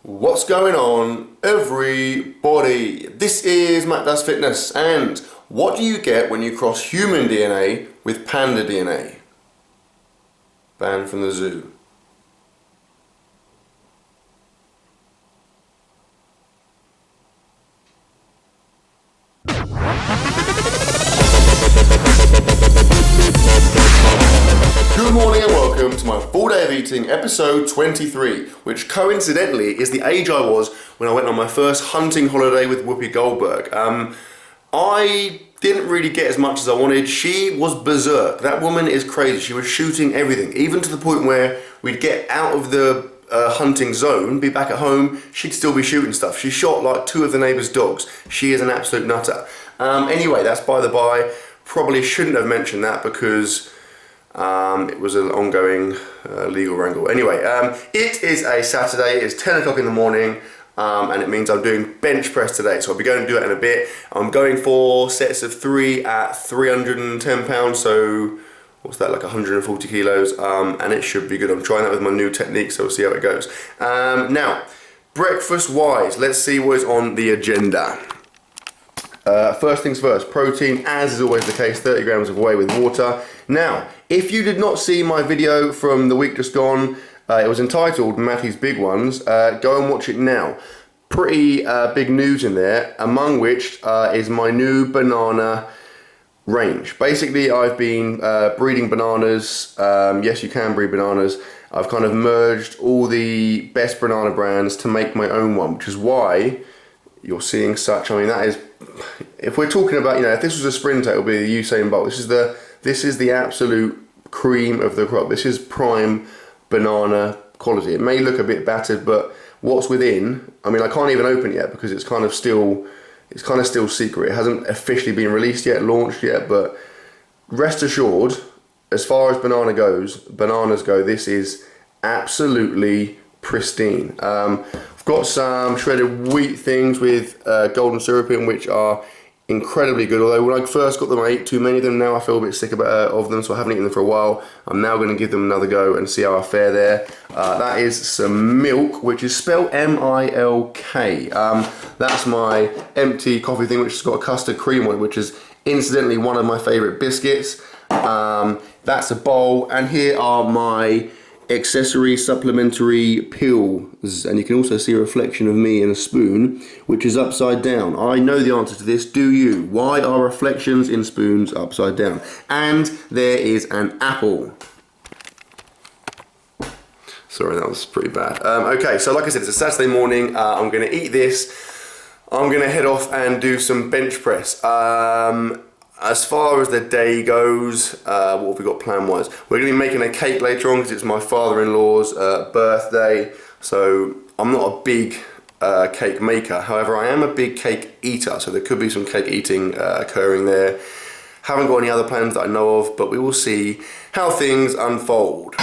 What's going on, everybody? This is Mattdoesfitness, and what do you get when you cross human DNA with panda DNA? Banned from the zoo. Good morning and welcome to my full day of eating, episode 23, which coincidentally is the age I was when I went on my first hunting holiday with Whoopi Goldberg. I didn't really get as much as I wanted. She was berserk. That woman is crazy. She was shooting everything, even to the point where we'd get out of the hunting zone, be back at home, she'd still be shooting stuff. She shot like 2 of the neighbours' dogs. She is an absolute nutter. Anyway, that's by the by. Probably shouldn't have mentioned that because it was an ongoing legal wrangle. Anyway, it is a Saturday, it's 10 o'clock in the morning, and it means I'm doing bench press today, so I'll be going to do it in a bit. I'm going for sets of 3 at 310 pounds, so what's that, like 140 kilos, and it should be good. I'm trying that with my new technique, so we'll see how it goes. Now, breakfast-wise, let's see what is on the agenda. First things first, protein, as is always the case, 30 grams of whey with water. Now, if you did not see my video from the week just gone, it was entitled Matty's Big Ones, go and watch it now. Pretty big news in there, among which is my new banana range. Basically, I've been breeding bananas. Yes, you can breed bananas. I've kind of merged all the best banana brands to make my own one, which is why you're seeing such. I mean, that is, if we're talking about, if this was a sprinter, it would be the Usain Bolt. This is the absolute cream of the crop. This is prime banana quality. It may look a bit battered, but what's within, I mean, I can't even open it yet because it's kind of still secret. It hasn't officially been released yet, launched yet, but rest assured, as far as bananas go, this is absolutely pristine. I've got some shredded wheat things with golden syrup in, which are incredibly good, although when I first got them I ate too many of them. Now I feel a bit sick of them, so I haven't eaten them for a while. I'm now going to give them another go and see how I fare there. That is some milk, which is spelled M-I-L-K. That's my empty coffee thing, which has got a custard cream on it, which is incidentally one of my favourite biscuits. That's a bowl, and here are my accessory supplementary pills, and you can also see a reflection of me in a spoon, which is upside down. I know the answer to this, do you? Why are reflections in spoons upside down? And there is an apple. Sorry, that was pretty bad. Okay, so like I said, it's a Saturday morning. I'm going to eat this. I'm going to head off and do some bench press. As far as the day goes, what have we got plan-wise? We're going to be making a cake later on because it's my father-in-law's birthday. So I'm not a big cake maker. However, I am a big cake eater. So there could be some cake eating occurring there. Haven't got any other plans that I know of, but we will see how things unfold.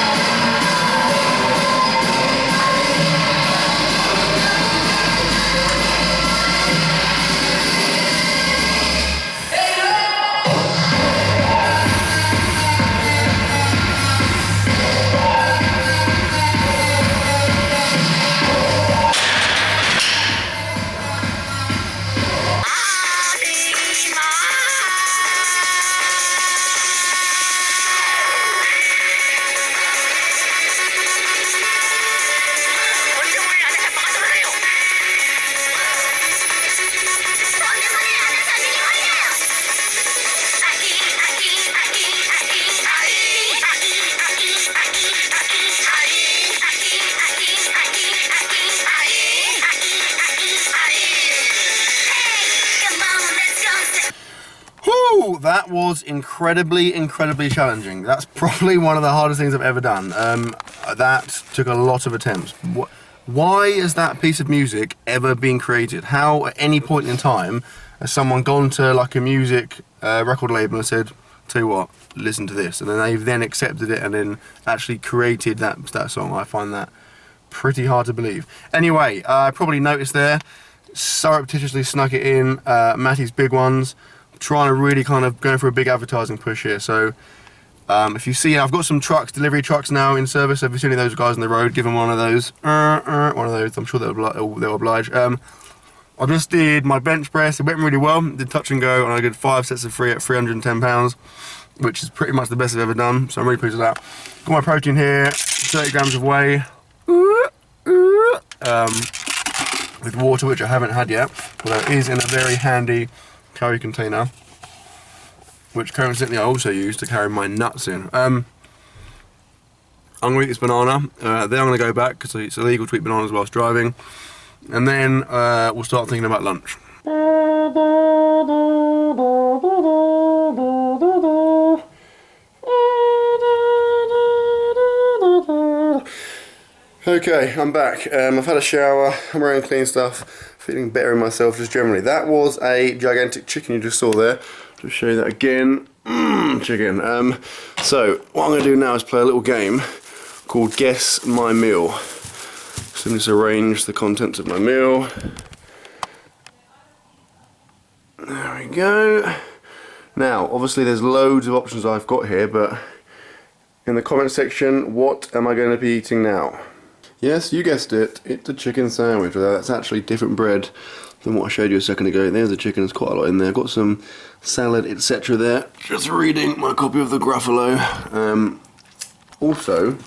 That was incredibly challenging. That's probably one of the hardest things I've ever done. That took a lot of attempts. Why has that piece of music ever been created? How, at any point in time, has someone gone to like a music record label and said, tell you what, listen to this, and then they've then accepted it and then actually created that song? I find that pretty hard to believe. Anyway, I probably noticed there, surreptitiously snuck it in, Matty's Big Ones. Trying to really kind of going for a big advertising push here. So If you see, I've got some trucks, delivery trucks now in service. If you see any of those guys on the road, give them one of those. One of those. I'm sure they'll oblige. I just did my bench press. It went really well. Did touch and go, and I did 5 sets of 3 at 310 pounds, which is pretty much the best I've ever done. So I'm really pleased with that. Got my protein here, 30 grams of whey, with water, which I haven't had yet, although it is in a very handy carry container, which coincidentally I also use to carry my nuts in. I'm going to eat this banana, then I'm going to go back because it's illegal to eat bananas whilst driving, and then we'll start thinking about lunch. Okay, I'm back. I've had a shower, I'm wearing clean stuff, feeling better in myself just generally. That was a gigantic chicken you just saw there. Just show you that again. Chicken. So what I'm going to do now is play a little game called Guess My Meal. So let's arrange the contents of my meal. There we go. Now, obviously there's loads of options I've got here, but in the comment section, what am I going to be eating now? Yes, you guessed it, it's a chicken sandwich. That's actually different bread than what I showed you a second ago. There's the chicken, there's quite a lot in there. I've got some salad, etc. there. Just reading my copy of the Gruffalo. Also,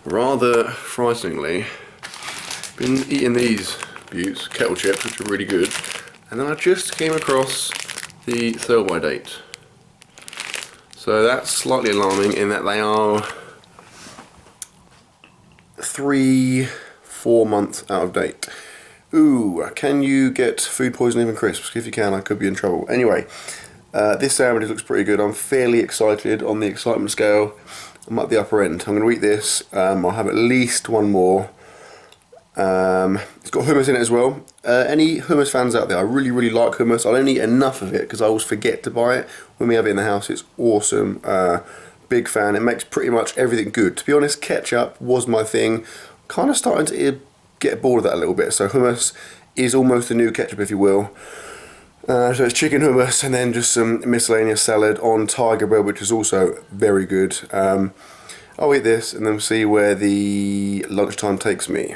rather frighteningly, been eating these buttes, kettle chips, which are really good. And then I just came across the sell-by date. So that's slightly alarming in that they are 3-4 months out of date. Ooh, can you get food poisoning from crisps? If you can, I could be in trouble. Anyway, this sandwich looks pretty good. I'm fairly excited. On the excitement scale, I'm at the upper end. I'm going to eat this. I'll have at least one more. It's got hummus in it as well. Any hummus fans out there? I really like hummus. I don't eat enough of it because I always forget to buy it. When we have it in the house, it's awesome. Big fan. It makes pretty much everything good. To be honest, ketchup was my thing. Kind of starting to get bored of that a little bit. So hummus is almost the new ketchup, if you will. So it's chicken hummus and then just some miscellaneous salad on tiger bread, which is also very good. I'll eat this and then see where the lunchtime takes me.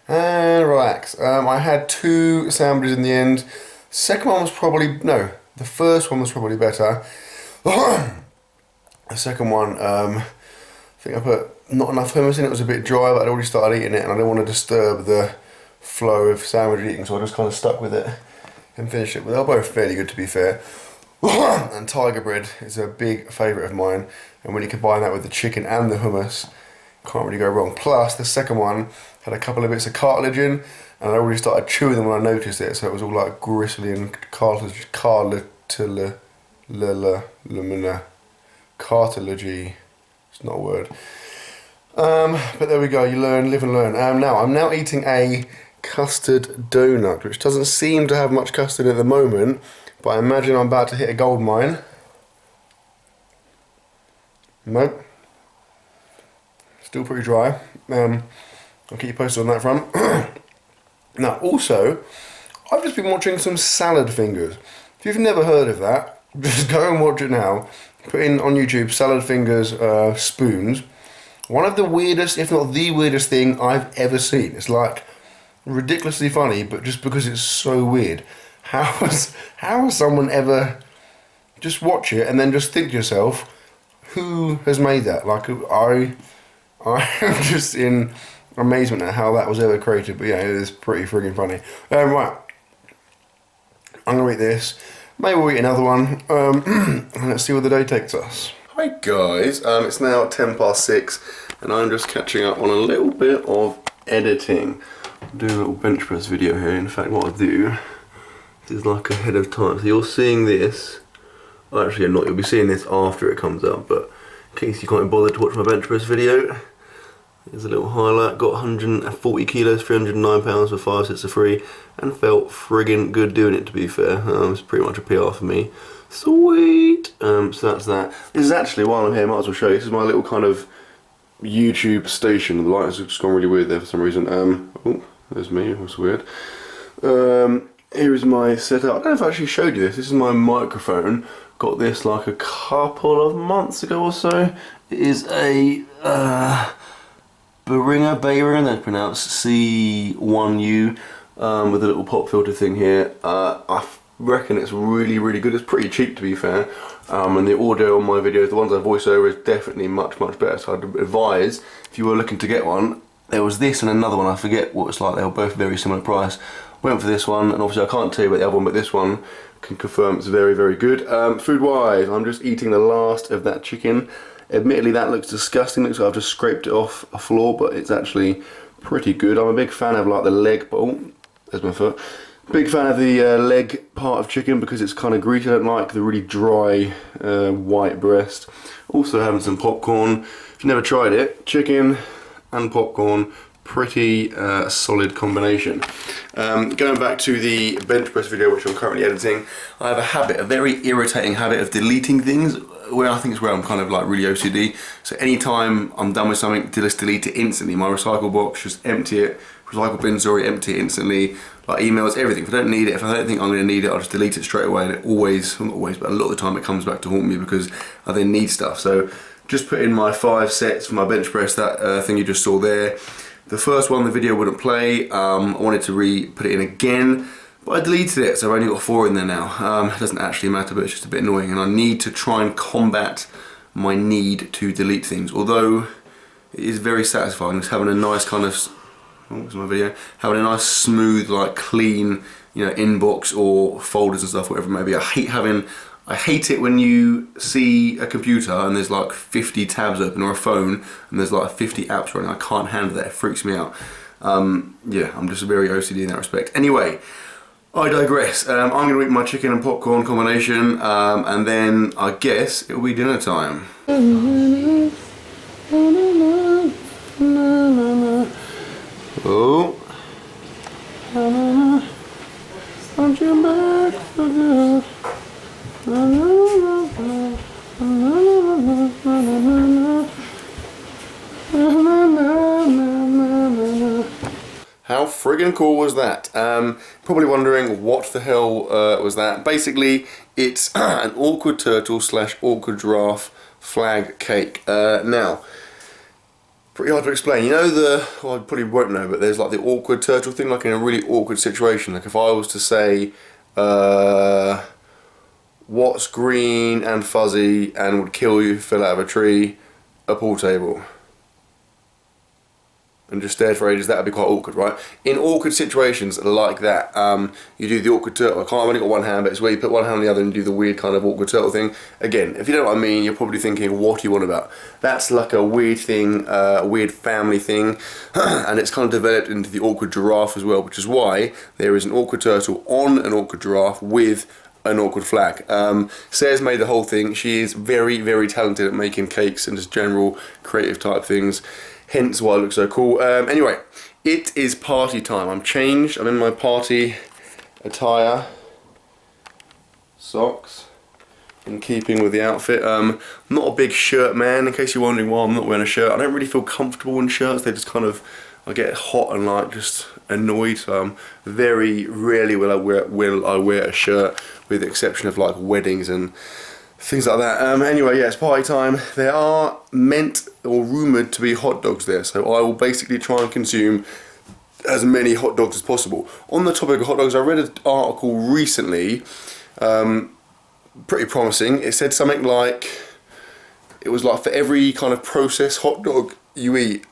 And relax. I had 2 sandwiches in the end. Second one was probably, no, the first one was probably better. The second one, I think I put not enough hummus in it. It was a bit dry, but I'd already started eating it and I didn't want to disturb the flow of sandwich eating, so I just kind of stuck with it and finished it. But they're both fairly good, to be fair. And tiger bread is a big favourite of mine, and when you combine that with the chicken and the hummus, can't really go wrong. Plus, the second one had a couple of bits of cartilage in, and I already started chewing them when I noticed it, so it was all like gristly and cartilagey. It's not a word. But there we go, you learn, live and learn. I'm now eating a custard donut, which doesn't seem to have much custard at the moment, but I imagine I'm about to hit a gold mine. Nope. Still pretty dry. I'll keep you posted on that front. Now, also, I've just been watching some salad fingers. If you've never heard of that, just go and watch it now. Put in on YouTube salad fingers spoons. One of the weirdest, if not the weirdest thing I've ever seen. It's like ridiculously funny, but just because it's so weird. How has someone ever just watch it and then just think to yourself, who has made that? Like, I'm just in amazement at how that was ever created, but yeah, it is pretty friggin' funny. Right, I'm gonna eat this. Maybe we'll eat another one, and let's see where the day takes us. Hi guys, it's now 6:10 and I'm just catching up on a little bit of editing. I'll do a little bench press video here. In fact, what I'll do, is like ahead of time. So you're seeing this. Well, actually, you're not. You'll be seeing this after it comes up. But in case you can't be bothered to watch my bench press video, here's a little highlight. Got 140 kilos, 309 pounds for 5 sets of free, and felt friggin' good doing it. To be fair, it's pretty much a PR for me. Sweet. So that's that. This is actually, while I'm here, I might as well show you. This is my little kind of YouTube station. The lights have just gone really weird there for some reason. Oh, there's me. That's weird. Here is my setup. I don't know if I actually showed you this. This is my microphone. Got this like a couple of months ago or so. It is a Behringer, that's pronounced C1U, with a little pop filter thing here. I reckon it's really, really good. It's pretty cheap, to be fair. And the audio on my videos, the ones I voice over, is definitely much, much better. So I'd advise, if you were looking to get one, there was this and another one. I forget what it's like. They were both very similar price. Went for this one, and obviously I can't tell you about the other one, but this one can confirm it's very, very good. Food-wise, I'm just eating the last of that chicken. Admittedly, that looks disgusting. Looks like I've just scraped it off a floor, but it's actually pretty good. I'm a big fan of like the leg. Oh, there's my foot. Big fan of the leg part of chicken because it's kind of greasy. I don't like the really dry white breast. Also having some popcorn. If you've never tried it, chicken and popcorn, pretty solid combination. Going back to the bench press video, which I'm currently editing, I have a habit, a very irritating habit of deleting things, where I think it's where I'm kind of like really OCD. So anytime I'm done with something, just delete it instantly. My recycle box, just empty it. Recycle bin, sorry, empty it instantly. Like emails, everything. If I don't need it, if I don't think I'm going to need it, I'll just delete it straight away. And it always, not always, but a lot of the time it comes back to haunt me because I then need stuff. So just put in my 5 sets for my bench press, that thing you just saw there. The first one, the video wouldn't play. I wanted to put it in again, but I deleted it, so I've only got 4 in there now. It doesn't actually matter, but it's just a bit annoying, and I need to try and combat my need to delete things. Although it is very satisfying just having a nice kind of, oh, this is my video, having a nice smooth, like clean, you know, inbox or folders and stuff, whatever it may be. I hate it when you see a computer and there's like 50 tabs open, or a phone and there's like 50 apps running. I can't handle that, it freaks me out. Yeah, I'm just very OCD in that respect. Anyway, I digress. I'm going to eat my chicken and popcorn combination, and then I guess it'll be dinner time. Oh. Aren't you back for good? How friggin' cool was that? Probably wondering what the hell was that. Basically, it's an awkward turtle / awkward giraffe flag cake. Now, pretty hard to explain. You know well, I probably won't know, but there's like the awkward turtle thing, like in a really awkward situation. Like if I was to say, what's green and fuzzy and would kill you if you fell out of a tree? A pool table. And just stared for ages, that would be quite awkward, right? In awkward situations like that, you do the awkward turtle. I've only got one hand, but it's where you put one hand on the other and do the weird kind of awkward turtle thing. Again, if you know what I mean, you're probably thinking, what do you want about? That's like a weird thing, a weird family thing, and it's kind of developed into the awkward giraffe as well, which is why there is an awkward turtle on an awkward giraffe with an awkward flag. Sarah's made the whole thing. She is very, very talented at making cakes and just general creative type things. Hence why it looks so cool. Anyway, it is party time. I'm changed. I'm in my party attire. Socks. In keeping with the outfit. I'm not a big shirt man, in case you're wondering why I'm not wearing a shirt. I don't really feel comfortable in shirts. They just kind of, I get hot and like just annoyed. So very rarely will I wear a shirt, with the exception of like weddings and things like that. Anyway, yeah, it's party time. There are meant or rumoured to be hot dogs there, so I will basically try and consume as many hot dogs as possible. On the topic of hot dogs, I read an article recently, pretty promising. It said something like, it was like for every kind of processed hot dog you eat,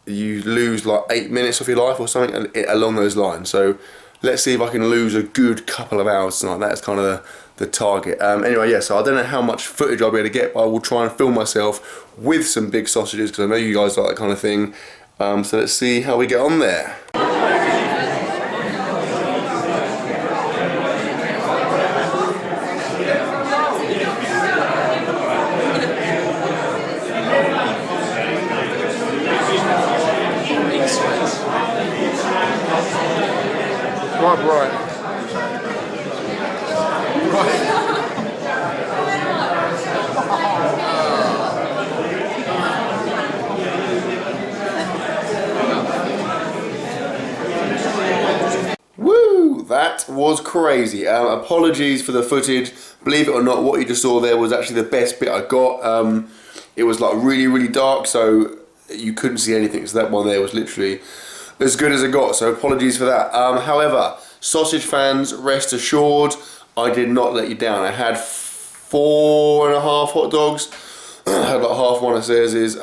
you lose like 8 minutes of your life or something along those lines. So let's see if I can lose a good couple of hours tonight. That's kind of the target. Anyway, yeah, so I don't know how much footage I'll be able to get, but I will try and film myself with some big sausages, because I know you guys like that kind of thing. So let's see how we get on there. up right. Woo! That was crazy. Apologies for the footage. Believe it or not, what you just saw there was actually the best bit I got. It was like really, really dark, so you couldn't see anything. So that one there was literally as good as it got. So apologies for that. However, sausage fans, rest assured, I did not let you down. I had 4.5 hot dogs. I had like half one of Caesar's,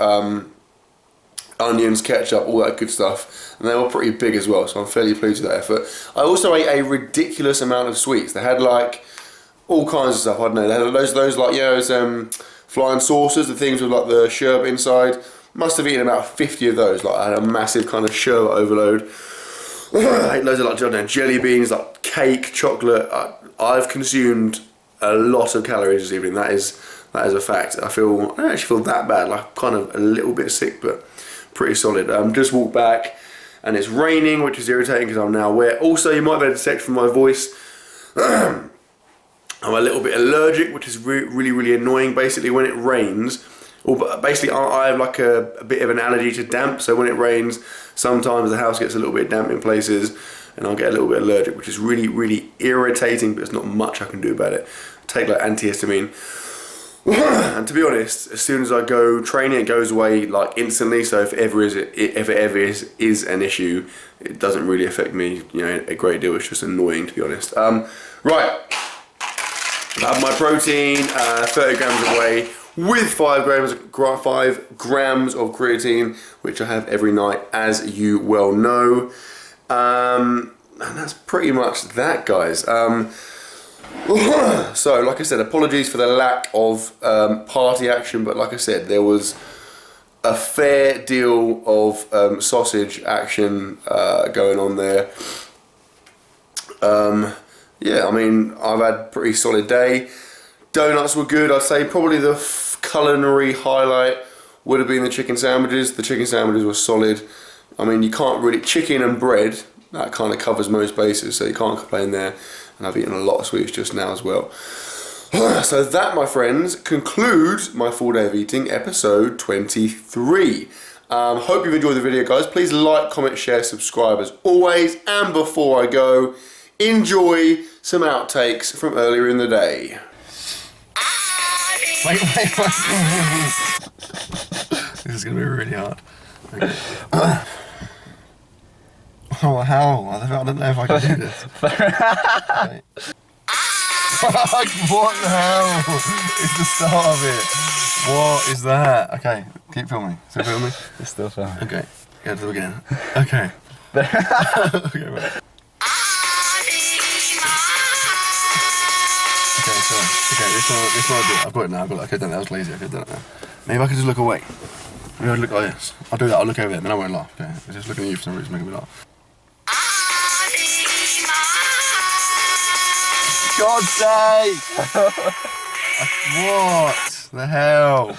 onions, ketchup, all that good stuff, and they were pretty big as well, so I'm fairly pleased with that effort. I also ate a ridiculous amount of sweets. They had like all kinds of stuff. I don't know. They had those like, yeah, those flying saucers, the things with like the sherbet inside. Must have eaten about 50 of those. Like I had a massive kind of sherbet overload. I ate loads of like jelly beans, like cake, chocolate. I've consumed a lot of calories this evening. That is a fact. I don't actually feel that bad. Like kind of a little bit sick, but pretty solid. Just walked back, and it's raining, which is irritating because I'm now wet. Also, you might be able to detect from my voice, I'm a little bit allergic, which is really, really annoying. Basically, when it rains, basically I have like a bit of an allergy to damp. So when it rains, sometimes the house gets a little bit damp in places, and I'll get a little bit allergic, which is really, really irritating. But there's not much I can do about it. Take like antihistamine. And to be honest, as soon as I go training, it goes away like instantly. So if it ever is an issue, it doesn't really affect me, you know, a great deal. It's just annoying, to be honest. Right, I have my protein, 30 grams of whey with 5 grams of creatine, which I have every night, as you well know. And that's pretty much that, guys. So, like I said, apologies for the lack of party action, but like I said, there was a fair deal of sausage action going on there. Yeah, I mean, I've had a pretty solid day. Donuts were good. I'd say probably the culinary highlight would have been the chicken sandwiches. The chicken sandwiches were solid. I mean, you can't really... Chicken and bread, that kind of covers most bases, so you can't complain there. And I've eaten a lot of sweets just now as well. So that, my friends, concludes my full day of eating, episode 23. Hope you've enjoyed the video, guys. Please like, comment, share, subscribe as always. And before I go, enjoy some outtakes from earlier in the day. Wait. This is going to be really hard. Okay. Oh, how? I don't know if I can do this. Okay. What the hell is the start of it? What is that? Okay, keep filming. Still filming? It's still filming. Okay, go to the beginning. Okay. Okay, right. Okay, sorry. Okay, this one I'll do. I've got it now. I could have done it. I was lazy. I could have done it now. Maybe I could just look away. Maybe I'll look like this. I'll do that. I'll look over there, then I won't laugh. Okay, I'm just looking at you for some reason, making me laugh. God's sake! What the hell?